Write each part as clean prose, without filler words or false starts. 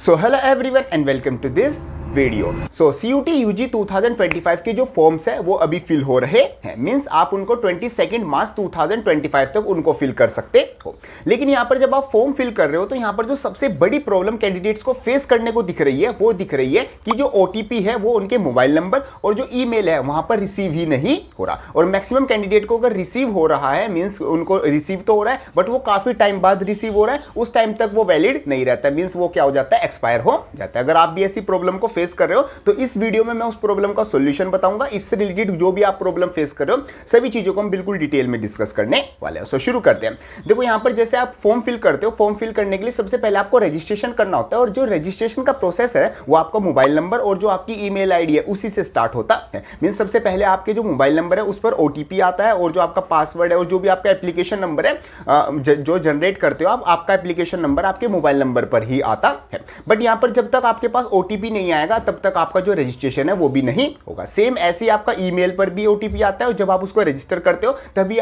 So hello everyone and welcome to this video. So CUT UG 2025 के जो forms है वो अभी फिल हो रहे हैं। मींस आप उनको 22 मार्च 2025 तक उनको फिल कर सकते हो। लेकिन यहाँ पर जब आप फॉर्म फिल कर रहे हो तो यहाँ पर जो सबसे बड़ी प्रॉब्लम कैंडिडेट्स को फेस करने को दिख रही है वो दिख रही है कि जो OTP है वो उनके मोबाइल नंबर और जो ईमेल है वहां पर रिसीव ही नहीं हो रहा। और मैक्सिमम कैंडिडेट को अगर रिसीव हो रहा है मीन्स उनको रिसीव तो हो रहा है बट वो काफी टाइम बाद रिसीव हो रहा है, उस टाइम तक वो वैलिड नहीं रहता, मीन्स वो क्या हो जाता है, एक्सपायर हो जाता है। अगर आप भी ऐसी प्रॉब्लम को फेस कर रहे हो तो इस वीडियो में मैं उस प्रॉब्लम का सॉल्यूशन बताऊंगा। इससे रिलेटेड जो भी आप प्रॉब्लम फेस कर रहे हो सभी चीजों को हम बिल्कुल डिटेल में डिस्कस करने वाले हैं। सो शुरू करते हैं। देखो यहाँ पर जैसे आप फॉर्म फिल करते हो, फॉर्म फिल करने के लिए सबसे पहले आपको रजिस्ट्रेशन करना होता है और जो रजिस्ट्रेशन का प्रोसेस है वो आपका मोबाइल नंबर और जो आपकी ईमेल आईडी है उसी से स्टार्ट होता है। मींस सबसे पहले आपके जो मोबाइल नंबर है उस पर OTP आता है और जो आपका पासवर्ड है और जो भी आपका एप्लीकेशन नंबर है जो जनरेट करते हो आप, आपका एप्लीकेशन नंबर आपके मोबाइल नंबर पर ही आता है। बट यहाँ पर जब तक आपके पास OTP नहीं आएगा तब तक आपका जो रजिस्ट्रेशन है वो भी नहीं होगा। सेम ऐसे ही आपका ईमेल पर भी OTP आता है और जब आप उसको रजिस्टर करते हो तभी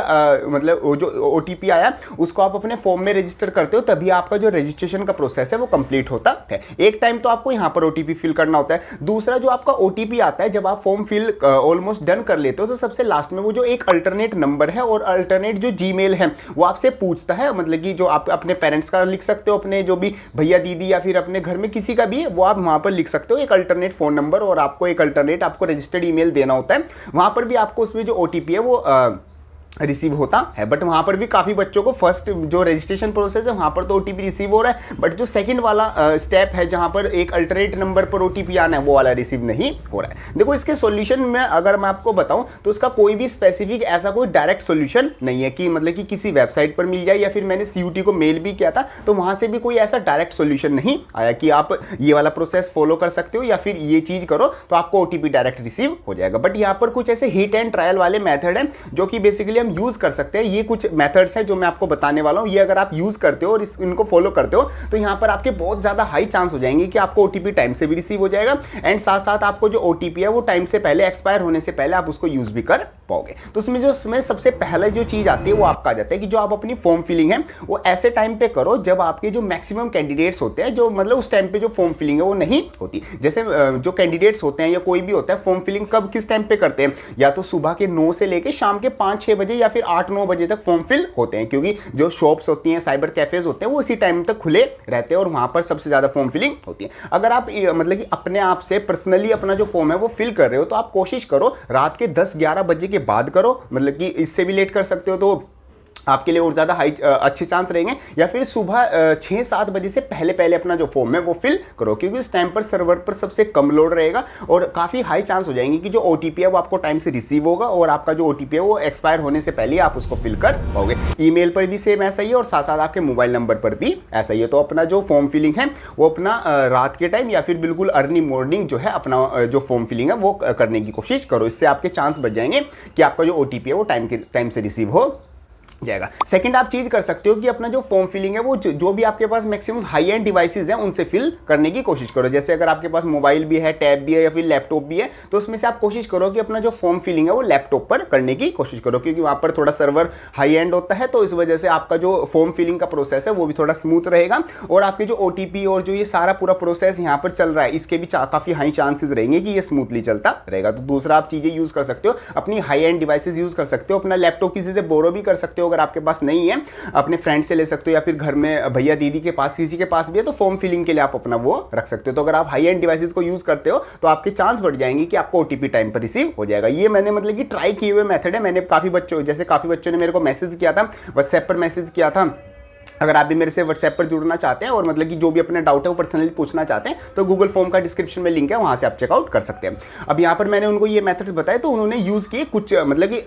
मतलब वो जो OTP आया उसको आप अपने फॉर्म में रजिस्टर करते हो तभी आपका जो रजिस्ट्रेशन का प्रोसेस है वो कंप्लीट होता है। एक टाइम तो आपको यहाँ पर OTP फिल करना होता है। दूसरा जो आपका OTP आता है जब आप फॉर्म फिल ऑलमोस्ट डन कर लेते हो तो सबसे लास्ट में वो जो एक अल्टरनेट नंबर है और अल्टरनेट जो जीमेल है वो आपसे पूछता है, मतलब कि जो आप अपने पेरेंट्स का लिख सकते हो, अपने जो भी भैया दीदी या फिर अपने घर में किसी का भी वो आप वहां पर लिख सकते हो एक अल्टरनेट फोन नंबर और आपको एक अल्टरनेट आपको रजिस्टर्ड ईमेल देना होता है। वहां पर भी आपको उसमें जो OTP है वो रिसीव होता है। बट वहां पर भी काफी बच्चों को फर्स्ट जो रजिस्ट्रेशन प्रोसेस है वहां पर तो OTP रिसीव हो रहा है बट जो सेकंड वाला स्टेप है जहां पर एक अल्टरनेट नंबर पर OTP आना है वो वाला रिसीव नहीं हो रहा है। देखो इसके सॉल्यूशन में अगर मैं आपको बताऊं तो उसका कोई भी स्पेसिफिक ऐसा कोई डायरेक्ट सॉल्यूशन नहीं है कि मतलब कि किसी वेबसाइट पर मिल जाए या फिर मैंने CUT को मेल भी किया था तो वहां से भी कोई ऐसा डायरेक्ट सॉल्यूशन नहीं आया कि आप ये वाला प्रोसेस फॉलो कर सकते हो या फिर ये चीज करो तो आपको OTP डायरेक्ट रिसीव हो जाएगा। बट यहाँ पर कुछ ऐसे हिट एंड ट्रायल वाले मेथड है जो कि बेसिकली हम यूज कर सकते हैं। ये कुछ मेथड्स हैं जो मैं आपको बताने वाला हूं, ये अगर आप यूज करते हो और इनको फॉलो करते हो तो यहां पर आपके बहुत ज्यादा हाई चांस हो जाएंगे कि आपको OTP टाइम से भी रिसीव हो जाएगा एंड साथ साथ आपको जो OTP है वो टाइम से पहले एक्सपायर होने से पहले आप उसको यूज भी कर पाओगे। तो उसमें सबसे पहले जो चीज आती है वो आपका आ जाता है कि जो आप अपनी फॉर्म फिलिंग है वो ऐसे टाइम पे करो जब आपके जो मैक्सिमम कैंडिडेट्स होते हैं जो मतलब उस टाइम पे जो फॉर्म फिलिंग है वो नहीं होती। जैसे जो कैंडिडेट्स होते हैं या कोई भी होता है फॉर्म फिलिंग कब किस टाइम पे करते हैं, या तो सुबह के 9 से लेके शाम के 5-6 बजे या फिर 8-9 बजे तक फॉर्म फिल होते हैं, क्योंकि जो शॉप्स होती हैं, साइबर कैफेज होते हैं वो इसी टाइम तक खुले रहते हैं और वहां पर सबसे ज्यादा फॉर्म फिलिंग होती है। अगर आप मतलब कि अपने आप से पर्सनली अपना जो फॉर्म है वो फिल कर रहे हो तो आप कोशिश करो रात के 10-11 बजे के बाद करो, मतलब कि इससे भी लेट कर सकते हो तो आपके लिए और ज़्यादा अच्छे चांस रहेंगे, या फिर सुबह 6-7 बजे से पहले अपना जो फॉर्म है वो फिल करो क्योंकि उस टाइम पर सर्वर पर सबसे कम लोड रहेगा और काफ़ी हाई चांस हो जाएंगे कि जो OTP है वो आपको टाइम से रिसीव होगा और आपका जो OTP है वो एक्सपायर होने से पहले आप उसको फिल कर पाओगे। ईमेल पर भी सेम ऐसा ही है और साथ साथ आपके मोबाइल नंबर पर भी ऐसा ही है। तो अपना जो फॉर्म फिलिंग है वो अपना रात के टाइम या फिर बिल्कुल अर्ली मॉर्निंग जो है अपना जो फॉर्म फिलिंग है वो करने की कोशिश करो। इससे आपके चांस बढ़ जाएंगे कि आपका जो OTP है वो टाइम से रिसीव हो जाएगा। सेकंड आप चीज कर सकते हो कि अपना जो फॉर्म फिलिंग है वो जो भी आपके पास मैक्सिमम हाई एंड डिवाइसेस हैं उनसे फिल करने की कोशिश करो। जैसे अगर आपके पास मोबाइल भी है, टैब भी है या फिर लैपटॉप भी है तो उसमें से आप कोशिश करो कि अपना जो फॉर्म फिलिंग है वो लैपटॉप पर करने की कोशिश करो क्योंकि वहां पर थोड़ा सर्वर हाई एंड होता है तो इस वजह से आपका जो फॉर्म फिलिंग का प्रोसेस है वो भी थोड़ा स्मूथ रहेगा और आपके जो OTP और जो ये सारा पूरा प्रोसेस यहाँ पर चल रहा है इसके भी काफी हाई चांसेस रहेंगे कि ये स्मूथली चलता रहेगा। तो दूसरा आप चीजें यूज कर सकते हो, अपनी हाई एंड डिवाइसेस यूज कर सकते हो, अपना लैपटॉप किसी से बोरो भी कर सकते हो अगर आपके पास नहीं है, अपने फ्रेंड से ले सकते हो या फिर घर में भैया दीदी के पास किसी के पास भी है तो फॉर्म फिलिंग के लिए आप अपना वो रख सकते हो। तो अगर आप हाई एंड डिवाइसेस को यूज करते हो तो आपके चांस बढ़ जाएंगे कि आपको OTP टाइम पर रिसीव हो जाएगा। ये मैंने मतलब कि ट्राई किए हुए मेथड है। मैंने काफी बच्चों ने मेरे को मैसेज किया था, व्हाट्सएप पर मैसेज किया था। अगर आप भी मेरे से व्हाट्सएप पर जुड़ना चाहते हैं और मतलब कि जो भी अपने डाउट है वो पर्सनली पूछना चाहते हैं तो गूगल फॉर्म का डिस्क्रिप्शन में लिंक है, वहां से आप चेकआउट कर सकते हैं। अब यहाँ पर मैंने उनको ये मेथड्स बताए तो उन्होंने यूज किए कुछ मतलब कि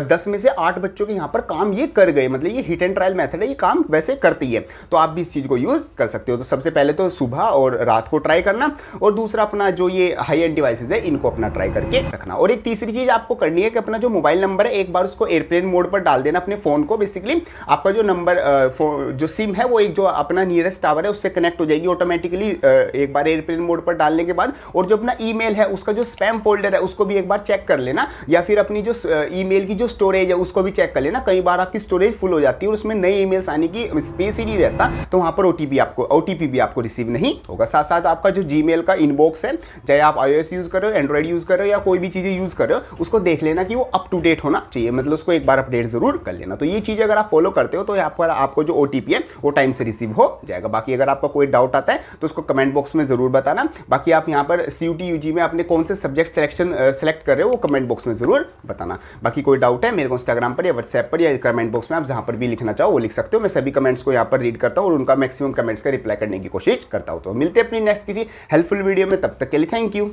10 में से 8 बच्चों के यहाँ पर काम ये कर गए। मतलब ये हिट एंड ट्रायल मेथड है, ये काम वैसे करती है तो आप भी इस चीज को यूज कर सकते हो। तो सबसे पहले तो सुबह और रात को ट्राई करना और दूसरा अपना जो ये हाई एंड डिवाइसेज है इनको अपना ट्राई करके रखना। और एक तीसरी चीज आपको करनी है कि अपना जो मोबाइल नंबर है एक बार उसको एयरप्लेन मोड पर डाल देना अपने फोन को। बेसिकली आपका जो नंबर जो सिम है वो एक जो अपना नियरेस्ट टावर है उससे कनेक्ट हो जाएगी ऑटोमेटिकली एक बार एयरप्लेन मोड पर डालने के बाद। और जो अपना ईमेल है उसका जो स्पैम फोल्डर है उसको भी एक बार चेक कर लेना, या फिर अपनी जो ईमेल की जो स्टोरेज है उसको भी चेक कर लेना। कई बार आपकी स्टोरेज फुल हो जाती है और उसमें नए ईमेल्स आने की स्पेस ही नहीं रहता, तो वहाँ पर ओटीपी भी आपको रिसीव नहीं होगा। साथ साथ आपका जो जीमेल का इनबॉक्स है, चाहे आप iOS यूज़ कर रहे हो, एंड्रॉइड यूज़ कर रहे हो या कोई भी चीज़ें यूज़ कर रहे हो, उसको देख लेना कि वो अप टू डेट होना चाहिए, मतलब उसको एक बार अपडेट जरूर कर लेना। तो ये चीज़ अगर आप फॉलो करते हो तो यहाँ पर आपको जो ओटीपी है वो टाइम से रिसीव हो जाएगा। बाकी अगर आपका कोई डाउट आता है तो उसको कमेंट बॉक्स में जरूर बताना। बाकी आप यहाँ पर CUT UG में अपने कौन से सब्जेक्ट सेलेक्ट कर रहे हो वो कमेंट बॉक्स में जरूर बताना। बाकी कोई डाउट है मेरे को इंस्टाग्राम पर या व्हाट्सएप पर या कमेंट बॉक्स में आप जहाँ पर भी लिखना चाहो वो लिख सकते हो। मैं सभी कमेंट्स को यहाँ पर रीड करता हूँ और उनका मैक्सिमम कमेंट्स का रिप्लाई करने की कोशिश करता हूँ। तो मिलते हैं अपनी नेक्स्ट किसी हेल्पफुल वीडियो में, तब तक के लिए थैंक यू।